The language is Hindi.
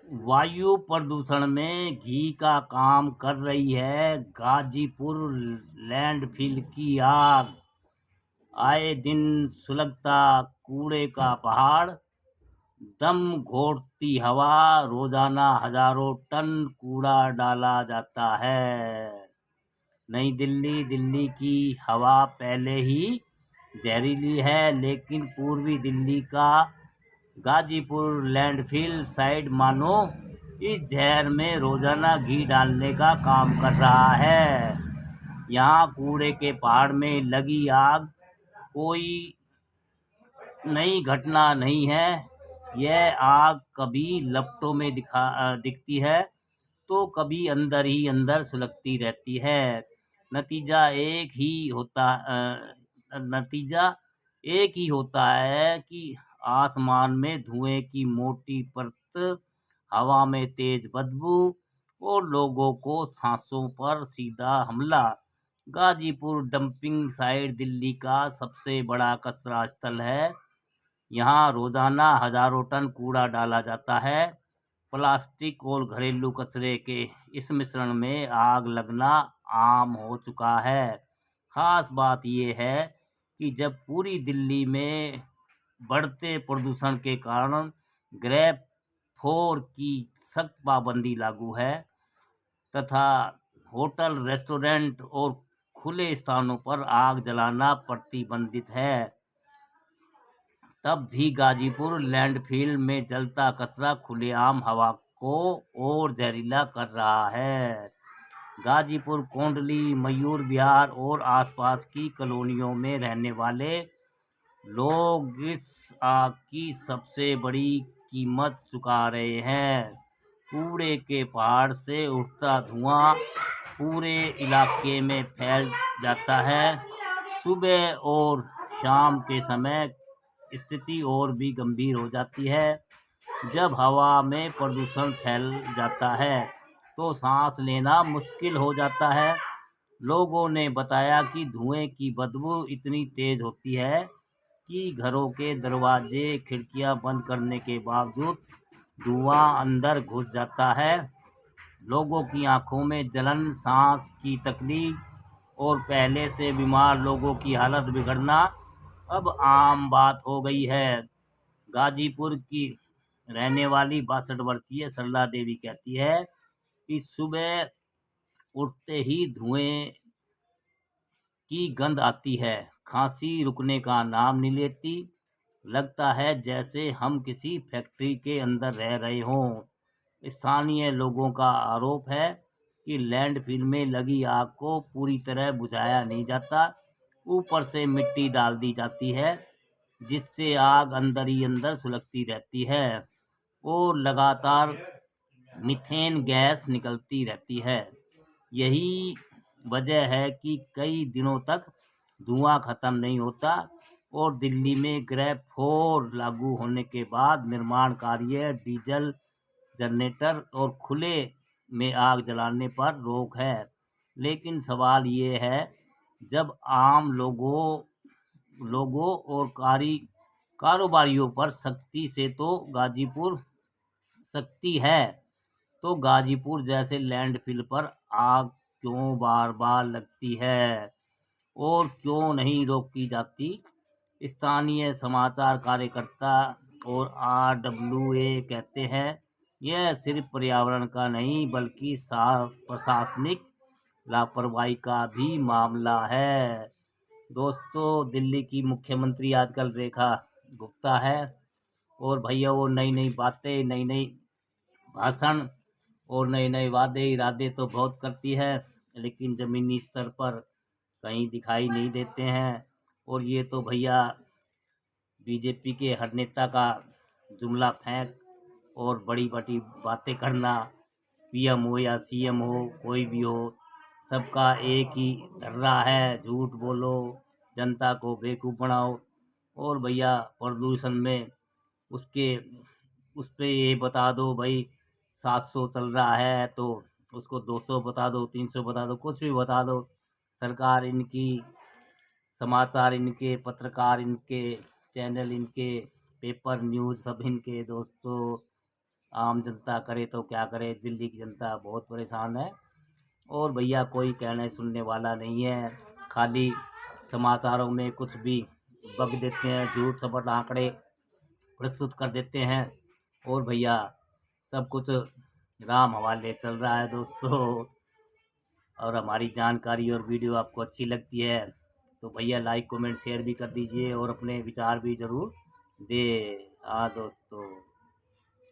वायु प्रदूषण में घी का काम कर रही है गाजीपुर लैंडफिल की आग। आए दिन सुलगता कूड़े का पहाड़, दम घोटती हवा, रोजाना हजारों टन कूड़ा डाला जाता है। नई दिल्ली दिल्ली की हवा पहले ही जहरीली है, लेकिन पूर्वी दिल्ली का गाजीपुर लैंडफिल साइट मानो इस जहर में रोजाना घी डालने का काम कर रहा है। यहाँ कूड़े के पहाड़ में लगी आग कोई नई घटना नहीं है। यह आग कभी लपटों में दिखती है तो कभी अंदर ही अंदर सुलगती रहती है। नतीजा एक ही होता नतीजा एक ही होता है कि आसमान में धुएं की मोटी परत, हवा में तेज बदबू और लोगों को सांसों पर सीधा हमला। गाजीपुर डंपिंग साइट दिल्ली का सबसे बड़ा कचरा स्थल है। यहाँ रोजाना हजारों टन कूड़ा डाला जाता है। प्लास्टिक और घरेलू कचरे के इस मिश्रण में आग लगना आम हो चुका है। खास बात यह है कि जब पूरी दिल्ली में बढ़ते प्रदूषण के कारण ग्रेप फोर की सख्त पाबंदी लागू है तथा होटल, रेस्टोरेंट और खुले स्थानों पर आग जलाना प्रतिबंधित है, तब भी गाजीपुर लैंडफिल में जलता कचरा खुलेआम हवा को और जहरीला कर रहा है। गाजीपुर, कोंडली, मयूर विहार और आसपास की कॉलोनियों में रहने वाले लोग इस आग की सबसे बड़ी कीमत चुका रहे हैं। कूड़े के पहाड़ से उठता धुआं पूरे इलाके में फैल जाता है। सुबह और शाम के समय स्थिति और भी गंभीर हो जाती है। जब हवा में प्रदूषण फैल जाता है तो सांस लेना मुश्किल हो जाता है। लोगों ने बताया कि धुएं की बदबू इतनी तेज होती है कि घरों के दरवाजे, खिड़कियां बंद करने के बावजूद धुआं अंदर घुस जाता है। लोगों की आंखों में जलन, सांस की तकलीफ और पहले से बीमार लोगों की हालत बिगड़ना अब आम बात हो गई है। गाजीपुर की रहने वाली 62 वर्षीय सरला देवी कहती है कि सुबह उठते ही धुएं की गंध आती है, खांसी रुकने का नाम नहीं लेती, लगता है जैसे हम किसी फैक्ट्री के अंदर रह रहे हों। स्थानीय लोगों का आरोप है कि लैंडफिल में लगी आग को पूरी तरह बुझाया नहीं जाता, ऊपर से मिट्टी डाल दी जाती है जिससे आग अंदर ही अंदर सुलगती रहती है और लगातार मीथेन गैस निकलती रहती है। यही वजह है कि कई दिनों तक धुआं खत्म नहीं होता और दिल्ली में ग्रेप फोर लागू होने के बाद निर्माण कार्य, डीजल जनरेटर और खुले में आग जलाने पर रोक है। लेकिन सवाल ये है, जब आम लोगों और कारोबारियों पर सख्ती है तो गाजीपुर जैसे लैंडफिल पर आग क्यों बार बार लगती है और क्यों नहीं रोकी जाती? स्थानीय समाचार कार्यकर्ता और आरडब्ल्यूए कहते हैं यह सिर्फ पर्यावरण का नहीं बल्कि प्रशासनिक लापरवाही का भी मामला है। दोस्तों, दिल्ली की मुख्यमंत्री आजकल रेखा गुप्ता है और भैया वो नई नई बातें, नई नई भाषण और नए नए वादे इरादे तो बहुत करती है, लेकिन ज़मीनी स्तर पर कहीं दिखाई नहीं देते हैं। और ये तो भैया बीजेपी के हर नेता का जुमला फेंक और बड़ी बड़ी बातें करना, पीएम हो या सीएम हो, कोई भी हो, सबका एक ही धर्रा है, झूठ बोलो, जनता को बेवकूफ़ बनाओ। और भैया प्रदूषण में उसके उस पे ये बता दो भाई 700 चल रहा है तो उसको 200 बता दो, 300 बता दो, कुछ भी बता दो। सरकार इनकी, समाचार इनके, पत्रकार इनके, चैनल इनके, पेपर न्यूज़ सब इनके। दोस्तों, आम जनता करे तो क्या करे, दिल्ली की जनता बहुत परेशान है। और भैया कोई कहने सुनने वाला नहीं है, खाली समाचारों में कुछ भी बक देते हैं, झूठ सपट आंकड़े प्रस्तुत कर देते हैं। और भैया सब कुछ राम हवाले चल रहा है दोस्तों। और हमारी जानकारी और वीडियो आपको अच्छी लगती है तो भैया लाइक कमेंट शेयर भी कर दीजिए और अपने विचार भी ज़रूर दे। हाँ दोस्तों।